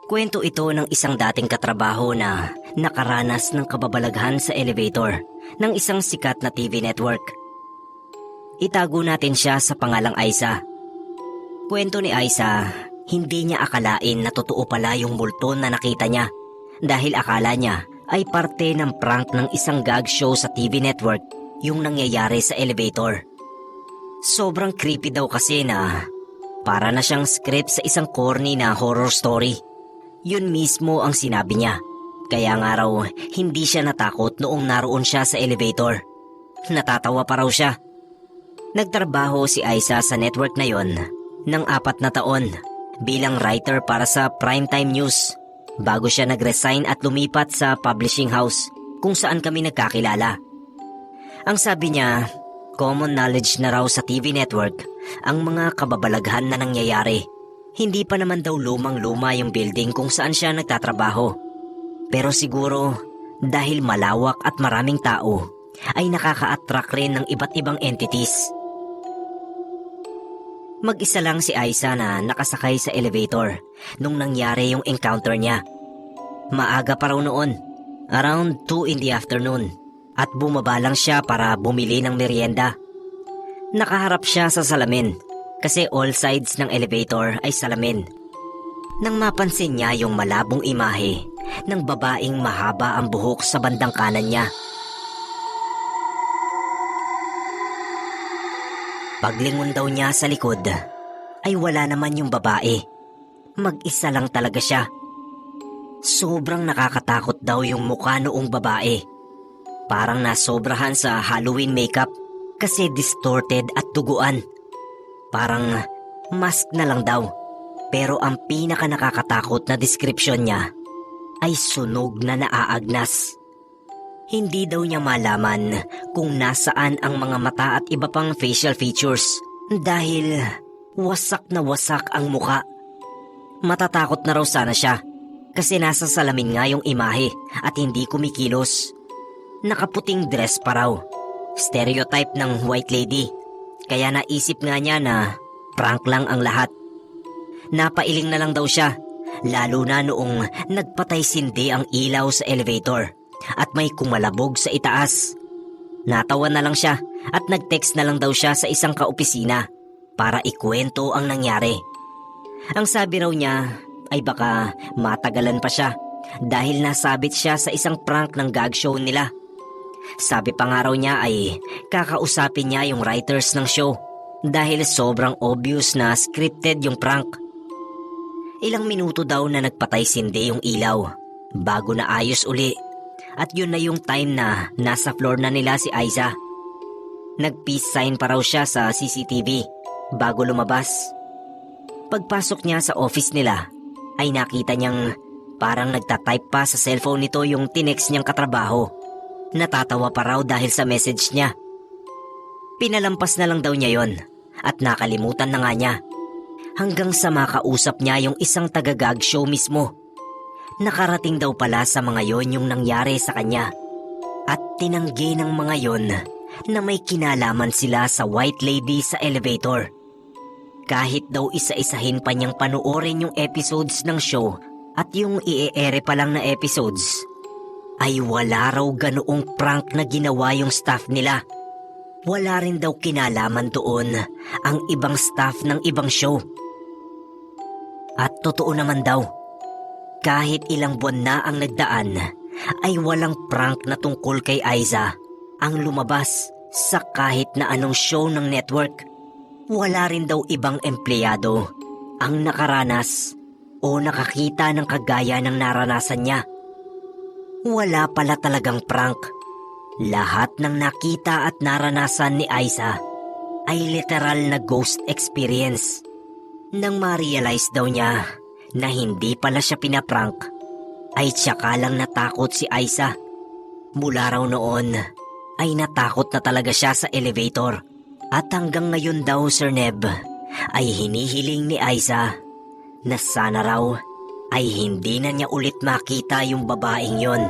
Kwento ito ng isang dating katrabaho na nakaranas ng kababalaghan sa elevator ng isang sikat na TV network. Itago natin siya sa pangalang Aiza. Kwento ni Aiza, hindi niya akalain na totoo pala yung multo na nakita niya dahil akala niya ay parte ng prank ng isang gag show sa TV network yung nangyayari sa elevator. Sobrang creepy daw kasi na para na siyang script sa isang corny na horror story. Yun mismo ang sinabi niya. Kaya nga raw hindi siya natakot noong naroon siya sa elevator. Natatawa pa raw siya. Nagtrabaho si Aiza sa network na yon ng 4 na taon bilang writer para sa primetime news bago siya nag-resign at lumipat sa publishing house kung saan kami nagkakilala. Ang sabi niya, common knowledge na raw sa TV network ang mga kababalaghan na nangyayari. Hindi pa naman daw lumang-luma yung building kung saan siya nagtatrabaho. Pero siguro dahil malawak at maraming tao ay nakaka-attract rin ng iba't ibang entities. Mag-isa lang si Aiza na nakasakay sa elevator nung nangyari yung encounter niya. Maaga pa raw noon, around 2 in the afternoon, at bumaba lang siya para bumili ng merienda. Nakaharap siya sa salamin kasi all sides ng elevator ay salamin. Nang mapansin niya yung malabong imahe ng babaeng mahaba ang buhok sa bandang kanan niya. Paglingon daw niya sa likod, ay wala naman yung babae. Mag-isa lang talaga siya. Sobrang nakakatakot daw yung mukha noong babae. Parang nasobrahan sa Halloween makeup kasi distorted at duguan. Parang mask na lang daw. Pero ang pinaka nakakatakot na description niya ay sunog na naaagnas. Hindi daw niya malaman kung nasaan ang mga mata at iba pang facial features dahil wasak na wasak ang muka. Matatakot na raw sana siya kasi nasa salamin nga yung imahe at hindi kumikilos. Nakaputing dress pa raw. Stereotype ng white lady. Kaya naisip nga niya na prank lang ang lahat. Napailing na lang daw siya, lalo na noong nagpatay sindi ang ilaw sa elevator at may kumalabog sa itaas. Natawa na lang siya at nag-text na lang daw siya sa isang kaopisina para ikwento ang nangyari. Ang sabi raw niya ay baka matagalan pa siya dahil nasabit siya sa isang prank ng gag show nila. Sabi pa nga raw niya ay kakausapin niya yung writers ng show dahil sobrang obvious na scripted yung prank. Ilang minuto daw na nagpatay sindi yung ilaw bago na ayos uli. At yun na yung time na nasa floor na nila si Aiza. Nag-peace sign pa raw siya sa CCTV bago lumabas. Pagpasok niya sa office nila ay nakita niyang parang nagtatype pa sa cellphone nito yung tinext niyang katrabaho. Natatawa pa raw dahil sa message niya. Pinalampas na lang daw niya yon at nakalimutan na nga niya. Hanggang sa makausap niya yung isang taga-gag show mismo. Nakarating daw pala sa mga yon yung nangyari sa kanya. At tinanggi ng mga yon na may kinalaman sila sa white lady sa elevator. Kahit daw isa-isahin pa niyang panoorin yung episodes ng show at yung i-e-ere pa lang na episodes, ay wala raw ganoong prank na ginawa yung staff nila. Wala rin daw kinalaman doon ang ibang staff ng ibang show. At totoo naman daw, kahit ilang buwan na ang nagdaan, ay walang prank na tungkol kay Aiza ang lumabas sa kahit na anong show ng network. Wala rin daw ibang empleyado ang nakaranas o nakakita ng kagaya ng naranasan niya. Wala pala talagang prank. Lahat ng nakita at naranasan ni Aiza ay literal na ghost experience. Nang ma-realize daw niya na hindi pala siya pinaprank, ay tsaka lang natakot si Aiza. Mula raw noon ay natakot na talaga siya sa elevator. At hanggang ngayon daw, Sir Neb, ay hinihiling ni Aiza na sana raw ay hindi na niya ulit makita yung babaeng yon.